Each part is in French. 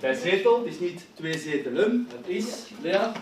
Der zetel is niet 2 zetelen, het is, Léa,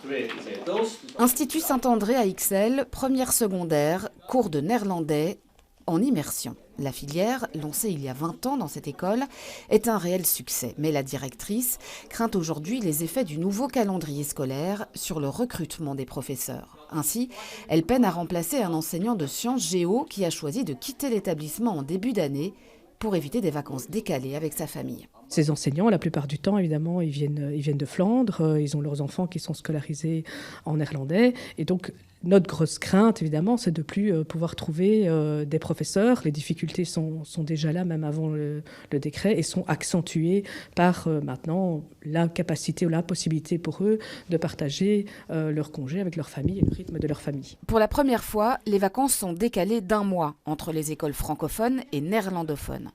2 zetels. Institut Saint-André à Ixelles, première secondaire, cours de néerlandais en immersion. La filière, lancée il y a 20 ans dans cette école, est un réel succès. Mais la directrice craint aujourd'hui les effets du nouveau calendrier scolaire sur le recrutement des professeurs. Ainsi, elle peine à remplacer un enseignant de sciences géo qui a choisi de quitter l'établissement en début d'année pour éviter des vacances décalées avec sa famille. Ces enseignants, la plupart du temps, évidemment, ils viennent de Flandre, ils ont leurs enfants qui sont scolarisés en néerlandais. Et donc, notre grosse crainte, évidemment, c'est de ne plus pouvoir trouver des professeurs. Les difficultés sont déjà là, même avant le décret, et sont accentuées par maintenant l'incapacité ou l'impossibilité pour eux de partager leur congé avec leur famille et le rythme de leur famille. Pour la première fois, les vacances sont décalées d'1 mois entre les écoles francophones et néerlandophones.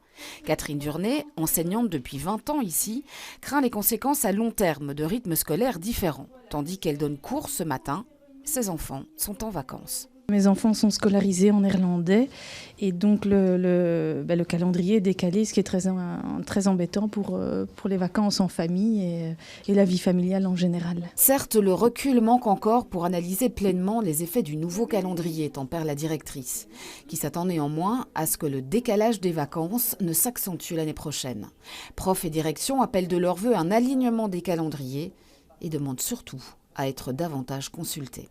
Catherine Durnay, enseignante depuis 20 ans ici, craint les conséquences à long terme de rythmes scolaires différents. Tandis qu'elle donne cours ce matin, ses enfants sont en vacances. Mes enfants sont scolarisés en néerlandais et donc le calendrier est décalé, ce qui est très embêtant pour les vacances en famille et la vie familiale en général. Certes, le recul manque encore pour analyser pleinement les effets du nouveau calendrier, tempère la directrice, qui s'attend néanmoins à ce que le décalage des vacances ne s'accentue l'année prochaine. Profs et direction appellent de leur vœu un alignement des calendriers et demandent surtout à être davantage consultés.